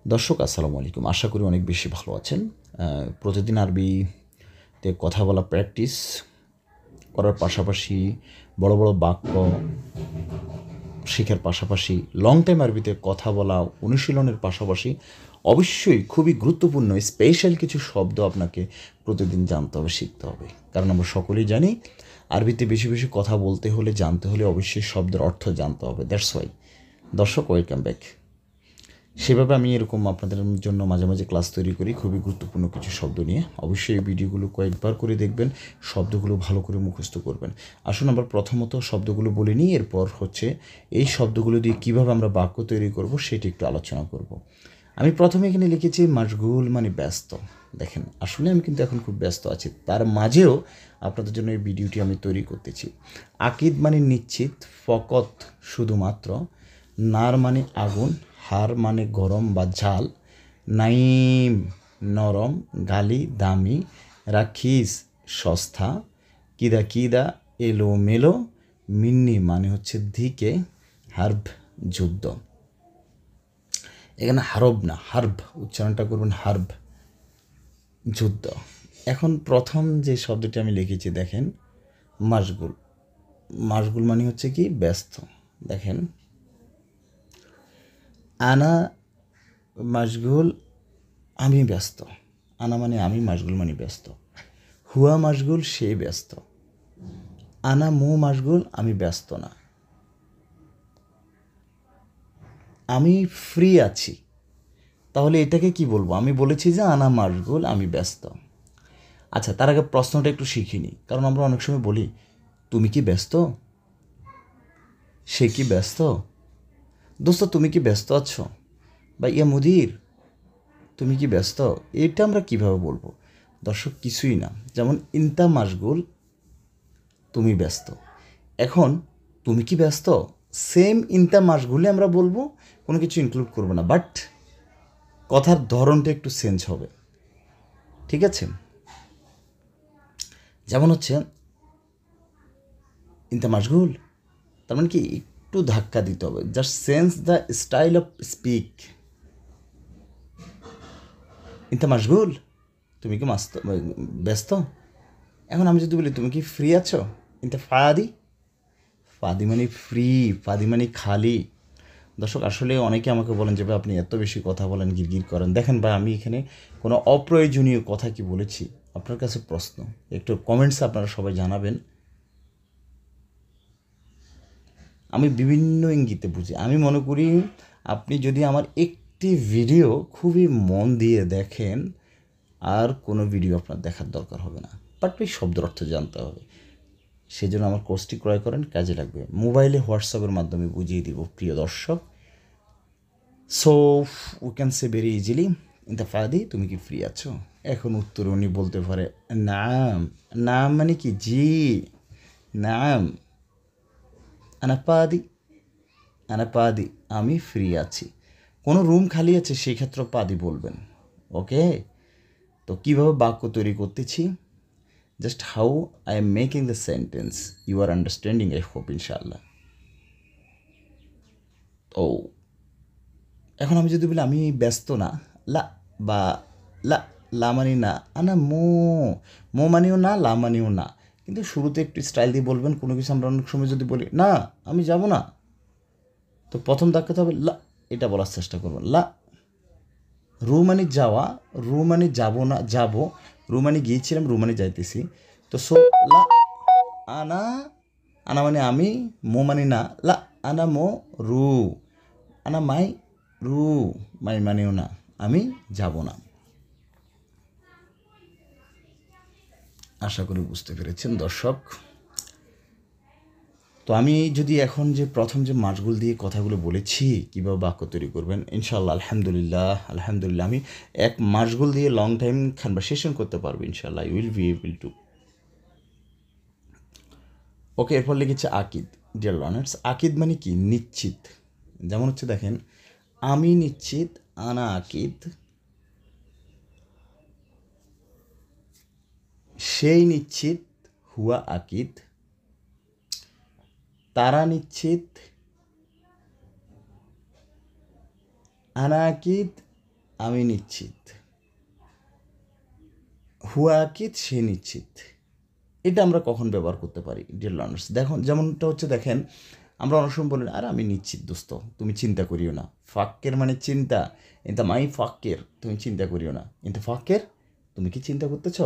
দর্শক আসসালামু আলাইকুম, আশা করি অনেক বেশি ভালো আছেন। প্রতিদিন আরবিতে কথা বলা প্র্যাকটিস করার পাশাপাশি বড় বড় বাক্য শেখার পাশাপাশি লং টাইম আরবিতে কথা বলা অনুশীলনের পাশাপাশি অবশ্যই খুবই গুরুত্বপূর্ণ স্পেশাল কিছু শব্দ আপনাকে প্রতিদিন জানতে হবে, শিখতে হবে। কারণ আমরা সকলেই জানি আরবিতে বেশি বেশি কথা বলতে হলে, জানতে হলে অবশ্যই শব্দের অর্থ জানতে হবে। That's why. দর্শক, ওয়েলকাম ব্যাক। সেভাবে আমি এরকম আপনাদের জন্য মাঝে মাঝে ক্লাস তৈরি করি খুবই গুরুত্বপূর্ণ কিছু শব্দ নিয়ে। অবশ্যই এই ভিডিওগুলো কয়েকবার করে দেখবেন, শব্দগুলো ভালো করে মুখস্থ করবেন। আসুন আমরা প্রথমত শব্দগুলো বলে নিই, এরপর হচ্ছে এই শব্দগুলো দিয়ে কীভাবে আমরা বাক্য তৈরি করব সেটি একটু আলোচনা করব। আমি প্রথমে এখানে লিখেছি মাশগুল মানে ব্যস্ত। দেখেন, আসলে আমি কিন্তু এখন খুব ব্যস্ত আছি, তার মাঝেও আপনাদের জন্য এই ভিডিওটি আমি তৈরি করতেছি। আকিদ মানে নিশ্চিত, ফকত শুধুমাত্র, নার মানে আগুন, হার মানে গরম বা ঝাল, নাইম নরম, গালি দামি, রাখিস সস্তা, কিদা কিদা এলো মেলো, মিন্নি মানে হচ্ছে দিকে, হার্ব যুদ্ধ। এখানে হারব না, হার্ব উচ্চারণটা করবেন, হার্ব যুদ্ধ। এখন প্রথম যে শব্দটি আমি লিখেছি দেখেন, মাশগুল। মাশগুল মানে হচ্ছে কি ব্যস্ত। দেখেন, আনা মাশগুল আমি ব্যস্ত। আনা মানে আমি, মাশগুল মানে ব্যস্ত। হুয়া মাশগুল সে ব্যস্ত। আনা মু মাশগুল আমি ব্যস্ত না। আমি ফ্রি আছি, তাহলে এটাকে কি বলবো? আমি বলেছি যে আনা মাশগুল আমি ব্যস্ত। আচ্ছা, তার আগে প্রশ্নটা একটু শিখিনি, কারণ আমরা অনেক সময় বলি তুমি কি ব্যস্ত, সে কি ব্যস্ত, দোস্ত তুমি কি ব্যস্ত আছো, বা ইয়া মুদির তুমি কি ব্যস্ত। এটা আমরা কিভাবে বলবো? দর্শক, কিছুই না। যেমন ইনতা মাশগুল তুমি ব্যস্ত। এখন তুমি কি ব্যস্ত, সেম ইনতা মাশগুলে আমরা বলবো, কোনো কিছু ইনক্লুড করবো না, বাট কথার ধরনটা একটু চেঞ্জ হবে। ঠিক আছে? যেমন হচ্ছে ইনতা মাশগুল, তার মানে কি একটু ধাক্কা দিতে হবে, just change the style of speak. ইনতা মাশগুল তুমি কি ব্যস্ত। এখন আমি যদি বলি তুমি কি ফ্রি আছো, ইনতা ফাদি, ফাদি মানে ফ্রি, ফাদি মানে খালি। দর্শক, আসলে অনেকে আমাকে বলেন যে ভাই আপনি এত বেশি কথা বলেন, গিরগির করেন। দেখেন ভাই, আমি এখানে কোনো অপ্রয়োজনীয় কথা কি বলেছি? আপনার কাছে প্রশ্ন, একটু কমেন্টসে আপনারা সবাই জানাবেন। আমি বিভিন্ন ইঙ্গিতে বুঝি। আমি মনে করি আপনি যদি আমার একটি ভিডিও খুবই মন দিয়ে দেখেন, আর কোনো ভিডিও আপনার দেখার দরকার হবে না। বাট ওই শব্দের অর্থ জানতে হবে। সেই জন্য আমার কোর্সটি ক্রয় করেন, কাজে লাগবে। মোবাইলে হোয়াটসঅ্যাপের মাধ্যমে বুঝিয়ে দিব প্রিয় দর্শক। So we can say very easily in the ফাদি তুমি কি ফ্রি আছো। এখন উত্তর উনি বলতে পারে নাম। নাম মানে কি জি, নাম। আনাপাদি, আনাপাদি আমি ফ্রি আছি। কোনো রুম খালি আছে, সেই ক্ষেত্রে পাদি বলবেন। ওকে, তো কীভাবে বাক্য তৈরি করতেছি, just how I am making the sentence, you are understanding, I hope ইনশাআল্লাহ। তো এখন আমি যদি বলি আমি ব্যস্ত না, লা, বা লা, লা মানে না, আনা মো, মো মানেও না, লা মানেও না। কিন্তু শুরুতে একটু স্টাইল দিয়ে বলবেন। কোনো কিছু আমরা অনেক সময় যদি বলি না আমি যাব না, তো প্রথম ধাক্কাতে হবে লা, এটা বলার চেষ্টা করবেন। লা, রু মানে যাওয়া, রু মানে যাব না, যাব। রু মানে গিয়েছিলাম, রু মানে যাইতেছি। তো সো লা, আনা, আনা মানে আমি, মো মানে না, লা আনা মো রু, আনা মাই রু, মাই মানেও না, আমি যাব না। আশা করি বুঝতে পেরেছেন দর্শক। তো আমি যদি এখন যে প্রথম যে মাসগুলো দিয়ে কথাগুলো বলেছি কীভাবে বাক্য তৈরি করবেন, ইনশাল্লাহ আলহামদুলিল্লাহ আলহামদুলিল্লাহ আমি এক মাসগুল দিয়ে লং টাইম কনভারসেশন করতে পারবো ইনশাল্লাহ। I will be able to. Okay, এরপর লিখেছে আকিদ। ডিয়ার লার্নার্স, আকিদ মানে কি নিশ্চিত। যেমন হচ্ছে দেখেন, আমি নিশ্চিত, আনা আকিদ, সেই নিশ্চিত, হুয়া আকিদ, তারা নিশ্চিত, আনা আকিদ, আমি নিশ্চিত, হুয়াকিত সে নিশ্চিত, এটা আমরা কখন ব্যবহার করতে পারি ডিয়ার লার্নার্স? দেখুন যেমনটা হচ্ছে, দেখেন আমরা অনেক সময় বলি আর আমি নিশ্চিত দোস্ত, তুমি চিন্তা করিও না। ফাক্কের মানে চিন্তা, এটা মাই ফাক্কের, তুমি চিন্তা করিও না। কিন্তু ফাক্কের, তুমি কি চিন্তা করতেছ?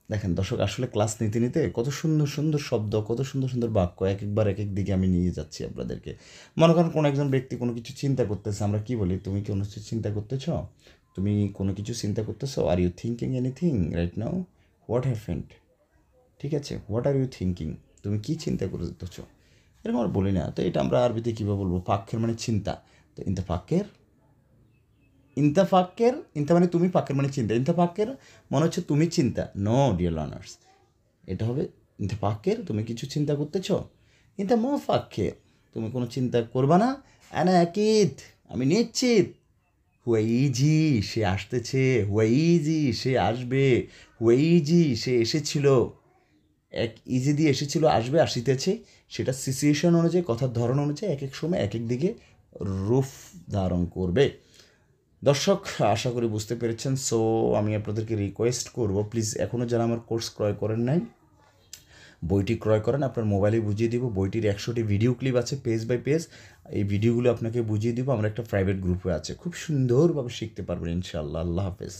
দেখেন দর্শক, আসলে ক্লাস নিতে নিতে কত সুন্দর সুন্দর শব্দ, কত সুন্দর সুন্দর বাক্য এক একবার এক এক দিকে আমি নিয়ে যাচ্ছি আপনাদেরকে। মনে করেন কোনো একজন ব্যক্তি কোনো কিছু চিন্তা করতেছে, আমরা কি বলি? তুমি কি কোনো কিছু চিন্তা করতেছ? তুমি কোনো কিছু চিন্তা করতেছো? Are you thinking anything right now? What happened? ঠিক আছে, হোয়াট আর ইউ থিঙ্কিং? তুমি কী চিন্তা করতেছ? এরকম আর বলি না। তো এটা আমরা আরবিতে কীভাবে বলবো? ফাক্কের মানে চিন্তা। তো ইনতা ফাক্কের, ইনতা ফাক্কের, ইনতা মানে তুমি, ফাক্কের মানে চিন্তা। ইনতা ফাক্কের মনে হচ্ছে তুমি চিন্তা। নো ডিয়ার লার্নার্স, এটা হবে ইনতা ফাক্কের, তুমি কিছু চিন্তা করতেছ। ইনতা মো ফাক্কের, তুমি কোনো চিন্তা করবা না। আনা আকিদ, আমি নিশ্চিত। হুয়াইজি, সে আসতেছে। হুয়াইজি, সে আসবে। হুয়াইজি, সে এসেছিল। এক ইজি দিয়ে এসেছিল, আসবে, আসিতেছে। সেটা সিচুয়েশন অনুযায়ী, কথার ধরন অনুযায়ী এক এক সময় এক এক দিকে রূপ ধারণ করবে। দর্শক, আশা করি বুঝতে পেরেছেন। সো আমি আপনাদেরকে রিকোয়েস্ট করব, প্লিজ এখনও যারা আমার কোর্স ক্রয় করেন নাই, বইটি ক্রয় করেন। আপনার মোবাইলে বুঝিয়ে দিব। বইটির 100টি ভিডিও ক্লিপ আছে পেজ বাই পেজ। এই ভিডিওগুলো আপনাকে বুঝিয়ে দিব। আমরা একটা প্রাইভেট গ্রুপে আছে, খুব সুন্দরভাবে শিখতে পারবেন ইনশাআল্লাহ। আল্লাহ হাফেজ।